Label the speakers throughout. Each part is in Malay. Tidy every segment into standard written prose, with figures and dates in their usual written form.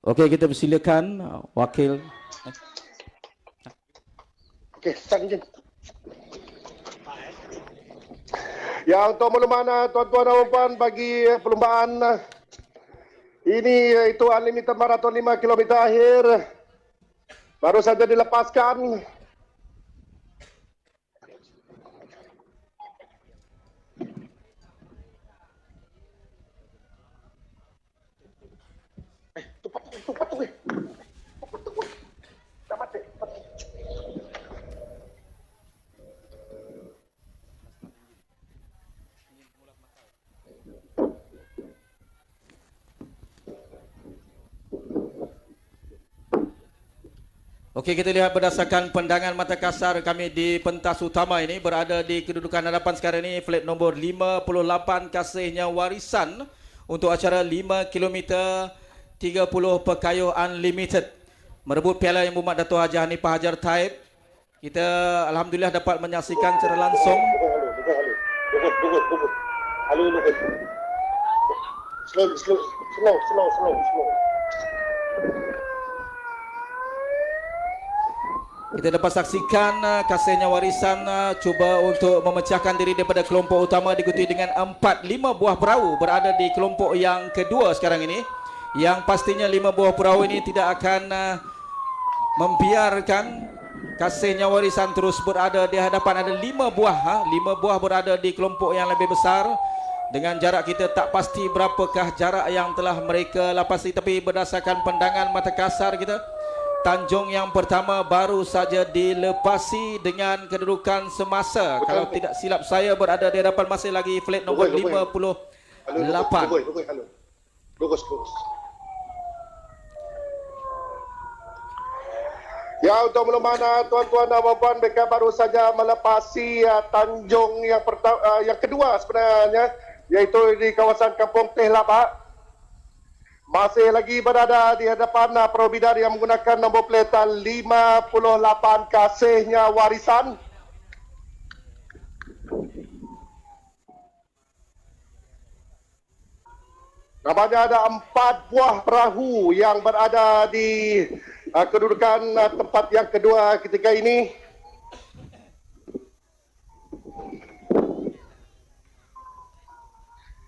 Speaker 1: Okey, kita persilakan wakil.
Speaker 2: Okey, start je. Ya, untuk makluman tuan-tuan dan puan bagi perlumbaan ini iaitu Unlimited Marathon 5 km akhir baru saja dilepaskan. Tupat tu. Dah mati.
Speaker 1: Okey, kita lihat berdasarkan pandangan mata kasar kami di pentas utama ini berada di kedudukan hadapan sekarang ini flat nombor 58 Kasihnya Warisan untuk acara 5 km 30 Pekayuh Unlimited merebut piala Yang Berhormat Dato' Haji Hanifah Hajar Taib. Kita alhamdulillah dapat menyaksikan secara langsung.
Speaker 2: Halo. Slow.
Speaker 1: Kita dapat saksikan Kasihnya Warisan cuba untuk memecahkan diri daripada kelompok utama diikuti dengan 4-5 buah perahu berada di kelompok yang kedua sekarang ini. Yang pastinya 5 buah perahu ini tidak akan membiarkan Kasihnya Warisan terus berada di hadapan. Ada 5 buah berada di kelompok yang lebih besar. Dengan jarak kita tak pasti berapakah jarak yang telah mereka lapasi, tapi berdasarkan pandangan mata kasar kita, Tanjung yang pertama baru saja dilepasi dengan kedudukan semasa. Betul, kalau tidak silap saya berada di hadapan masih lagi flat nombor 58.
Speaker 2: Halo. Bagus. Ya, untuk makluman tuan-tuan dan puan, mereka baru saja melepasi Tanjung yang kedua sebenarnya, iaitu di kawasan Kampung Teh Labak. Masih lagi berada di hadapan perahu bidar yang menggunakan nombor plate 58 Kasihnya Warisan. Nampaknya ada 4 buah perahu yang berada di kedudukan tempat yang kedua ketika ini.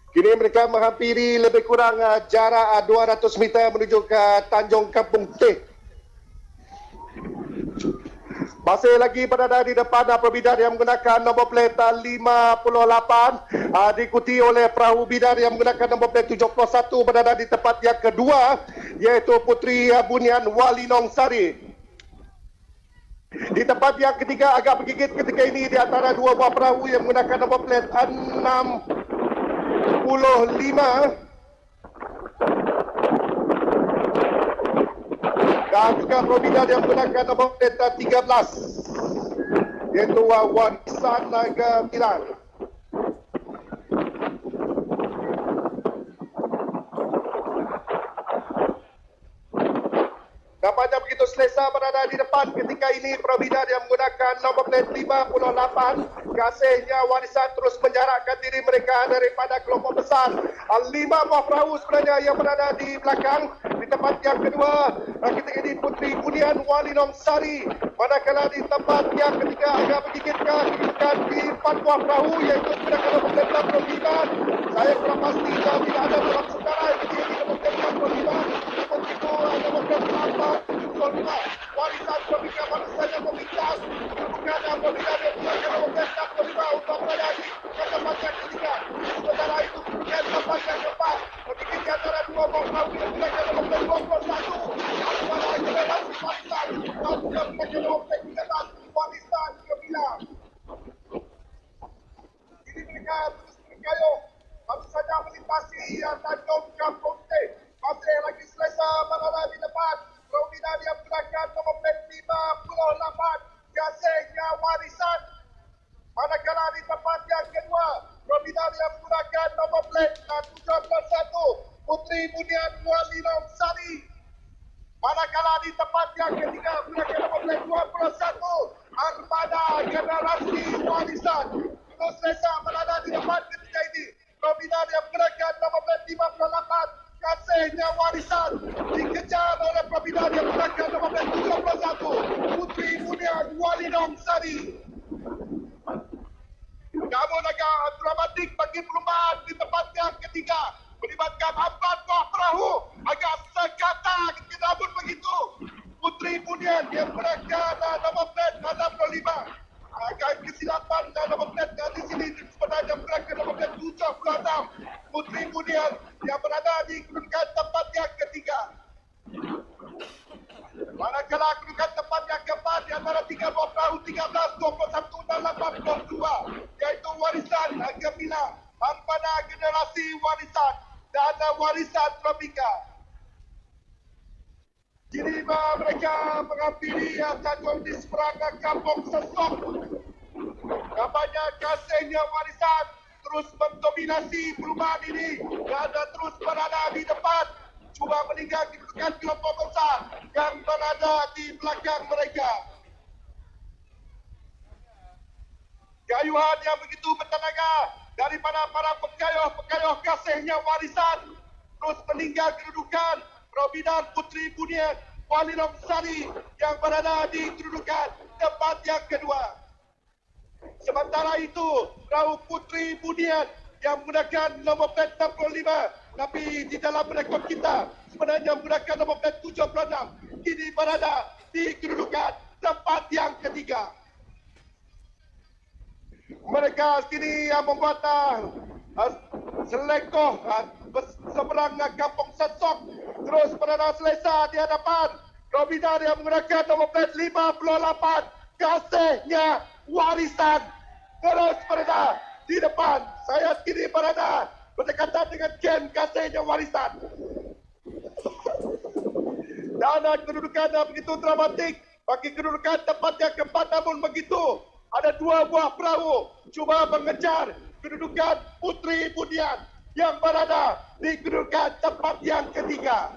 Speaker 2: Kini mereka menghampiri lebih kurang jarak 200 meter menuju ke Tanjung Kampung Teh. Masih lagi berada di depan perahu bidar yang menggunakan nombor plate 58, diikuti oleh perahu bidar yang menggunakan nombor plate 71 berada di tempat yang kedua, iaitu Putri Bunian Walinong Sari. Di tempat yang ketiga agak bergigit ketika ini di antara 2 buah perahu yang menggunakan nombor plate 65 dan juga perahu bidar yang menggunakan nombor plate 13, iaitu Warisan Gemilang. Nampaknya begitu selesa berada di depan ketika ini perahu bidar yang menggunakan nombor plate 58 Kasihnya Warisan terus menjarakkan diri mereka daripada kelompok besar. 5 buah perahu sebenarnya yang berada di belakang. Di tempat yang kedua ketika ini Putri Bunian Walinong Sari, manakala di tempat yang ketiga agak bergigit kedudukan di 4 buah perahu iaitu menggunakan nombor plate 65. Saya kurang pasti kalau tidak ada dalam sejarah ketika ini nombor plate 65. Warisan Pemika baru saja memintas bukan apabila dia menggunakan nombor plate 65 untuk berada ke tempat yang ketiga. Sementara itu kemudian tempat yang keempat bergigit di antara 2 buah perahu yang menggunakan nombor plate 21. Pada generasi Warisan dan juga menggunakan nombor plate 13 Warisan Gemilang. Ini mereka terus berkayuh baru saja melintasi Tanjung Kampung Teh. Masih lagi selesa berada di depan perahu bidar yang menggunakan nombor plate 58 Kasihnya Warisan. Manakala di tempat yang kedua perahu bidar yang menggunakan nombor plate 71 Putri Bunian Walinong Sari. Manakala di tempat yang ketiga menggunakan nombor plate 21 Armada Generasi Warisan. Terus selesa berada di depan ketika ini perahu bidar yang menggunakan nombor plate 58 kasihnya warisan dikejar oleh Prabina yang berangkat nomor 71 Putri Bunian Walidong Sari. Namun agak dramatik bagi perumahan di tempat yang ketiga melibatkan 4 buah perahu agak sekata namun begitu Putri Bunian yang berangkat nomor plate 65 agak kesilapan nomor plate di sini sebenarnya berangkat nomor plate 76 Putri Bunian yang berada di kedudukan tempat yang ketiga. Manakala kedudukan tempat yang keempat di antara 3 buah perahu 13, 21 dan 82 iaitu warisan Gemilang, Ampana Generasi Warisan dan warisan Tropika. Kini mereka menghampiri stadion di seberang kampung Sesok. Kampanye kasihnya warisan terus mendominasi perumahan ini dan terus berada di depan. Cuba meninggalkan kedudukan kelompok besar yang berada di belakang mereka. Gayuhan yang begitu bertenaga daripada para pengayuh kasihnya warisan terus meninggal kedudukan Probidan Putri Bunian Walidong Sari yang berada di kedudukan tempat yang kedua. Sementara itu, perahu Putri Bunian yang menggunakan nombor plate 65 tapi di dalam rekod kita sebenarnya menggunakan nombor plate 76 kini berada di kedudukan tempat yang ketiga. Mereka kini membuat selengkoh seberang kampung Sesok terus berada selesa di hadapan Robina yang menggunakan nombor plate 58 kasihnya warisan terus berada di depan. Saya kini berada berdekatan dengan Ken kasihnya warisan. Dan kedudukan begitu dramatik bagi kedudukan tempat yang keempat, namun begitu ada 2 buah perahu cuba mengejar kedudukan Putri Bunian yang berada di kedudukan tempat yang ketiga.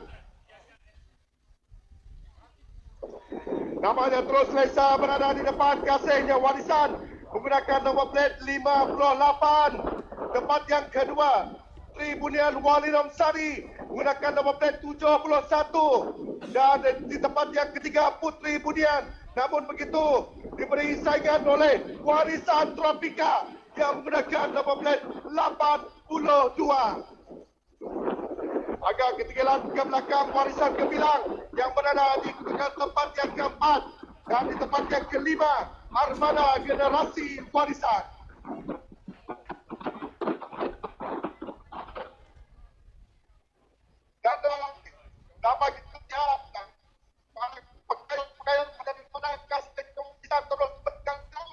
Speaker 2: Namanya terus selesa berada di depan kasihnya warisan menggunakan nombor plate 58. Tempat yang kedua, Putri Bunian Walidong Sari menggunakan nombor plate 71. Dan di tempat yang ketiga, Putri Bunian. Namun begitu, diberi saingan oleh Warisan Tropika yang menggunakan nombor plate 82. Agak ketinggalan ke belakang Warisan Gemilang yang berada di kedudukan tempat yang keempat. Dan di tempat yang kelima, Armada Generasi Warisan. Dan dapat kita lihat pakaian ada di mana kasih kita terus berkembang.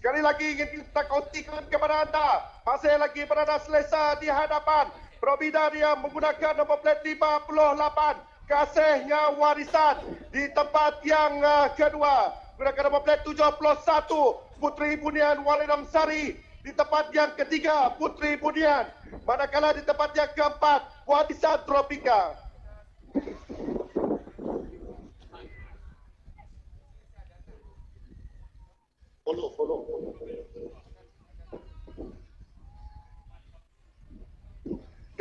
Speaker 2: Sekali lagi ingin kita kongsikan kepada anda, masih lagi berada selesa di hadapan Probida yang menggunakan nombor plate 58 kasihnya warisan. Di tempat yang kedua menggunakan nombor plate 71 Putri Bunian Walidong Sari. Di tempat yang ketiga Putri Bunian. Manakala di tempat yang keempat Warisan Tropika. Follow.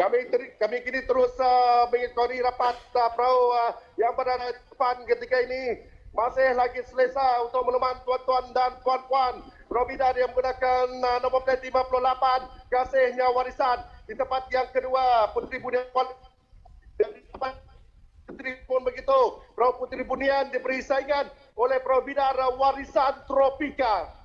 Speaker 2: Kami kini terus mengikuti rapat perahu yang berada di depan ketika ini. Masih lagi selesa untuk meneman tuan-tuan dan puan-puan. Robida yang menggunakan nombor plate 58 kasihnya warisan. Di tempat yang kedua Putri Bunian. Dan di tempat Putri pun begitu. Perahu Putri Bunian diberi saingan oleh Probida Warisan Tropika.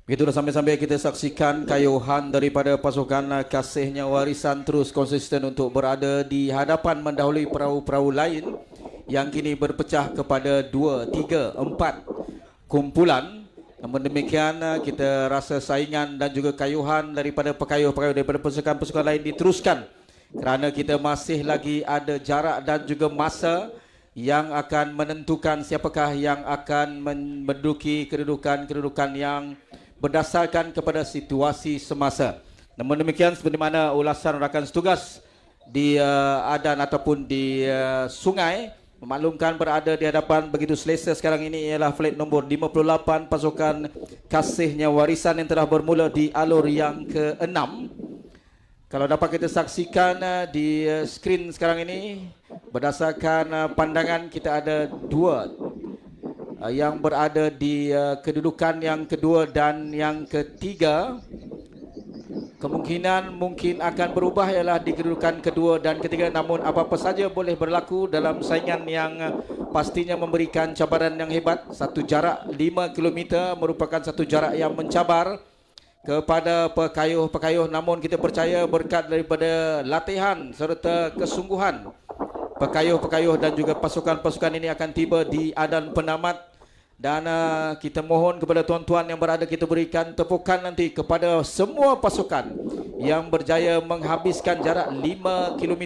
Speaker 1: Begitulah sambil-sambil kita saksikan kayuhan daripada pasukan kasihnya warisan terus konsisten untuk berada di hadapan mendahului perahu-perahu lain yang kini berpecah kepada 2, 3, 4 kumpulan Namun demikian kita rasa saingan dan juga kayuhan daripada pekayuh-pekayuh daripada pasukan-pasukan lain diteruskan kerana kita masih lagi ada jarak dan juga masa yang akan menentukan siapakah yang akan menduduki kedudukan-kedudukan yang berdasarkan kepada situasi semasa. Namun demikian seperti mana ulasan rakan setugas di Adan ataupun di Sungai memaklumkan berada di hadapan begitu selesa sekarang ini ialah flight nombor 58 pasukan Kasihnya Warisan yang telah bermula di alur yang ke-6. Kalau dapat kita saksikan di skrin sekarang ini, berdasarkan pandangan kita ada dua yang berada di kedudukan yang kedua dan yang ketiga. Kemungkinan mungkin akan berubah ialah di kedudukan kedua dan ketiga, namun apa-apa saja boleh berlaku dalam saingan yang pastinya memberikan cabaran yang hebat. Satu jarak 5 km merupakan satu jarak yang mencabar kepada pekayuh-pekayuh, namun kita percaya berkat daripada latihan serta kesungguhan pekayuh-pekayuh dan juga pasukan-pasukan ini akan tiba di Adan Penamat. Dan kita mohon kepada tuan-tuan yang berada, kita berikan tepukan nanti kepada semua pasukan yang berjaya menghabiskan jarak 5 km.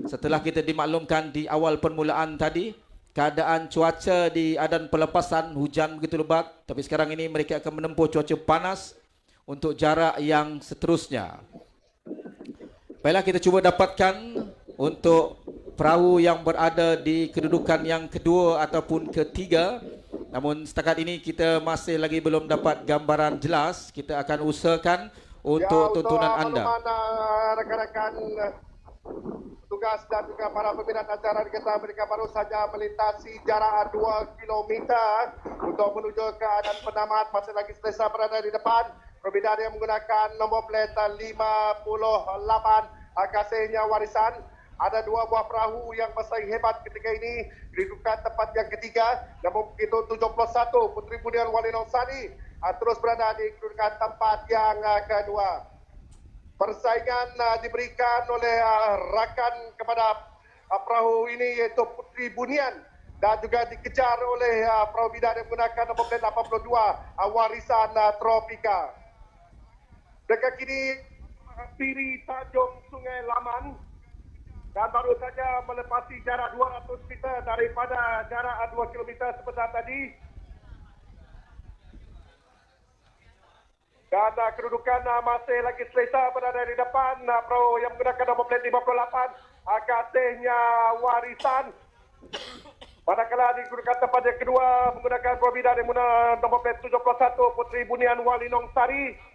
Speaker 1: Setelah kita dimaklumkan di awal permulaan tadi, keadaan cuaca di Adan Pelepasan hujan begitu lebat, tapi sekarang ini mereka akan menempuh cuaca panas untuk jarak yang seterusnya. Baiklah, kita cuba dapatkan untuk perahu yang berada di kedudukan yang kedua ataupun ketiga. Namun setakat ini kita masih lagi belum dapat gambaran jelas. Kita akan usahakan untuk tontonan anda.
Speaker 2: Rekan-rekan tugas dan juga para peminat acara kita, mereka baru saja melintasi jarak 2 km untuk menuju ke Adan Penamat. Masih lagi selesa berada di depan. Perbedaan yang menggunakan nombor plate 58 Kasihnya Warisan. Ada dua buah perahu yang bersaing hebat ketika ini. Kedudukan tempat yang ketiga, namun begitu 71 Puteri Budian Walinong Sari terus berada di kedudukan tempat yang kedua. Persaingan diberikan oleh rakan kepada perahu ini iaitu Puteri Bunian dan juga dikejar oleh perahu bidan yang menggunakan nombor plate 82 Warisan Tropika. Mereka kini menghampiri Tanjung Sungai Laman dan baru saja melepasi jarak 200 meter daripada jarak 2 km sebentar tadi. Dan kedudukan masih lagi selesa berada di depan perahu yang menggunakan nombor plate 58 Kasihnya Warisan. Manakala di kedudukan tempat yang kedua menggunakan perahu bidan yang menggunakan nombor plate 71 Puteri Bunian Walinong Sari.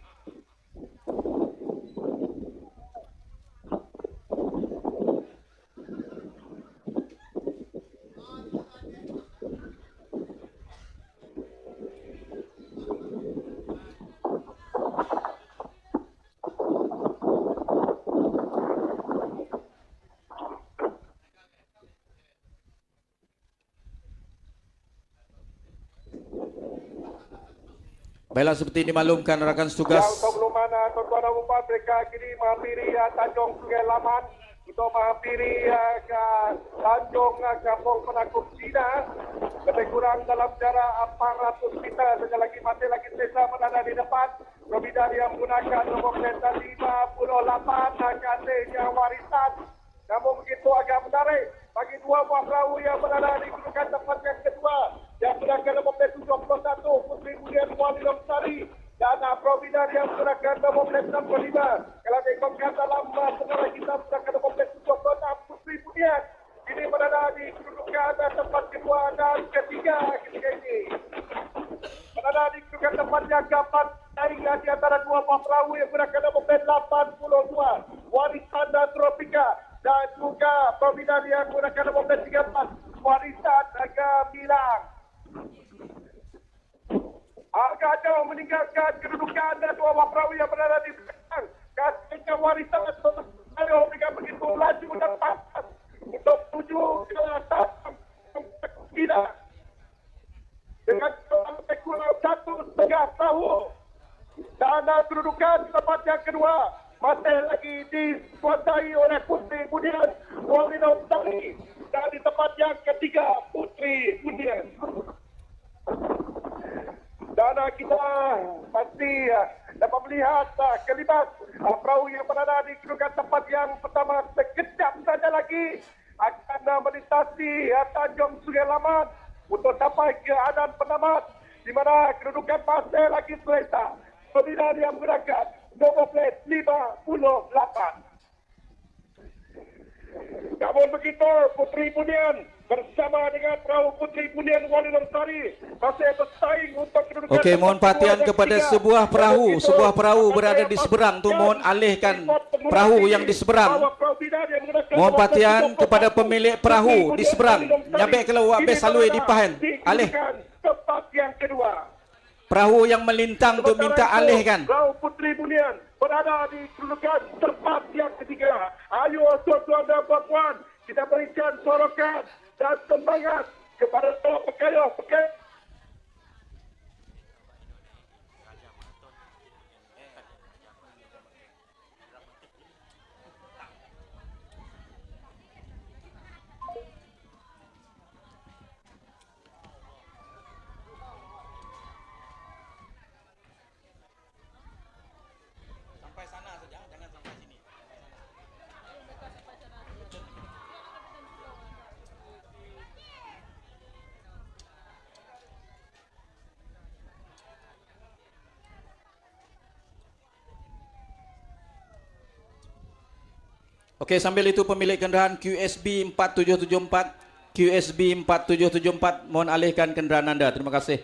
Speaker 1: Baiklah, seperti dimaklumkan rakan setugas.
Speaker 2: Yang sebelum mana tuan-tuan dan puan, mereka kini menghampiri Tanjung Sungai Laman untuk menghampiri ke Tanjung Kampung Penakut Cina. Lebih kurang dalam jarak 400 meter. Sekali lagi masih lagi selesa berada di depan. Perbedaan yang menggunakan nombor plate 58 Kasihnya Warisan. Namun begitu agak menarik bagi dua buah perahu yang berada di kedudukan tempat yang kedua. Yang menggunakan nombor plate 71 Puteri Budian Walinong Sari dan perahu bidan yang menggunakan nombor plate 65. Kalau diikutkan dalam sejarah kita menggunakan nombor plate 76 Puteri Budian. Ini berada di kedudukan tempat kedua dan ketiga ketika ini. Berada di kedudukan tempat yang keempat di antara dua buah perahu yang menggunakan nombor plate 82 Warisan Tropika dan juga perahu bidan yang menggunakan nombor plate 13 Warisan Gemilang. Agak jauh meninggalkan kedudukan dan dua buah perahu yang berada di belakang. Kasihnya Warisan Tropika dengan begitu laju dan panas untuk menuju ke atas kita dengan kurang 1,5 perahu. Dan kedudukan tempat yang kedua masih lagi dikuasai oleh Puteri Budian Walinong Sari dan di tempat yang ketiga Puteri Budian. Dan kita pasti dapat melihat kelibat perahu yang berada di kedudukan tempat yang pertama sekejap saja lagi akan melintasi Tanjung Sungai Lamat untuk sampai ke Adan Penamat di mana kedudukan masih lagi selesa. Pembina yang menggunakan nombor plate 58. Namun begitu, Putri Bunian bersama dengan perahu Putri Bunian Wali Lestari masih bersaing untuk kedudukan.
Speaker 1: Okey, mohon perhatian kepada sebuah perahu berada di seberang tu, mohon alihkan perahu yang di seberang. Mohon perhatian kepada pemilik perahu di seberang. Nyabek kalau awak bes salui di pahan. Alih.
Speaker 2: Tempat yang kedua.
Speaker 1: Perahu yang melintang tu minta alihkan.
Speaker 2: Perahu Putri Bunian berada di kedudukan tempat yang ketiga. Ayo tuan-tuan dan puan-puan, kita berikan sorokan dan semangat kepada pekayuh.
Speaker 1: Sampai sana saja, jangan sampai sini. Okey, sambil itu pemilik kenderaan QSB 4774 mohon alihkan kenderaan anda. Terima kasih.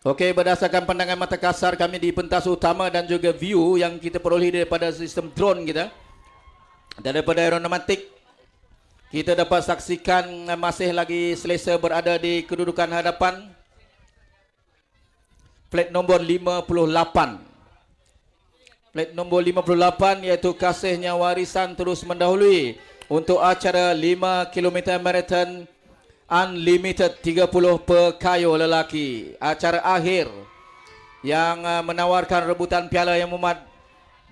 Speaker 1: Okey, berdasarkan pandangan mata kasar kami di pentas utama dan juga view yang kita peroleh daripada sistem drone kita, daripada aeronautik, kita dapat saksikan masih lagi selesa berada di kedudukan hadapan. Plat nombor 58. Plat nombor 58 iaitu Kasihnya Warisan terus mendahului untuk acara 5 km marathon Unlimited 30 pekayo lelaki. Acara akhir yang menawarkan rebutan piala yang memuat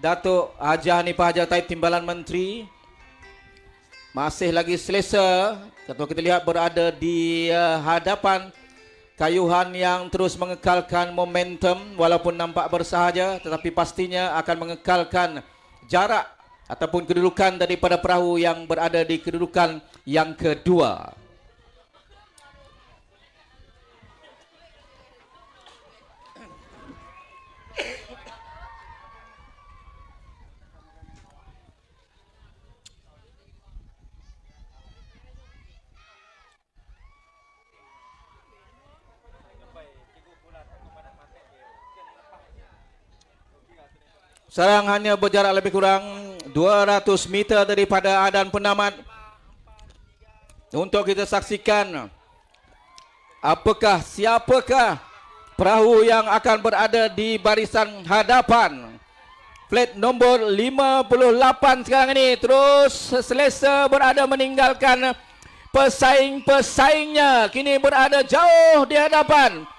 Speaker 1: Datuk Haji Hanifah Haji Taib Timbalan Menteri. Masih lagi selesa. Kalau kita lihat berada di hadapan kayuhan yang terus mengekalkan momentum walaupun nampak bersahaja, tetapi pastinya akan mengekalkan jarak ataupun kedudukan daripada perahu yang berada di kedudukan yang kedua. Sekarang hanya berjarak lebih kurang 200 meter daripada Adan Penamat untuk kita saksikan siapakah perahu yang akan berada di barisan hadapan. Plat nombor 58 sekarang ini terus selesa berada meninggalkan pesaing-pesaingnya, kini berada jauh di hadapan.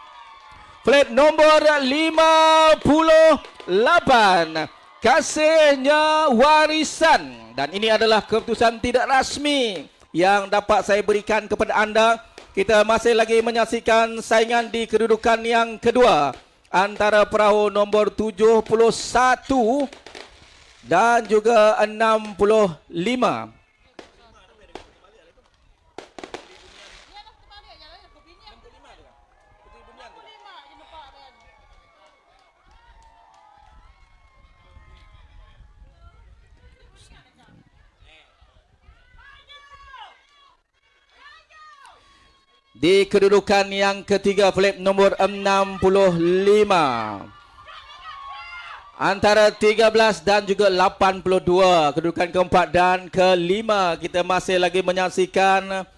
Speaker 1: Plat nombor 58 Kasihnya Warisan, dan ini adalah keputusan tidak rasmi yang dapat saya berikan kepada anda. Kita masih lagi menyaksikan saingan di kedudukan yang kedua antara perahu nombor 71 dan juga 65. Di kedudukan yang ketiga plat nombor 65 antara 13 dan juga 82. Kedudukan keempat dan kelima kita masih lagi menyaksikan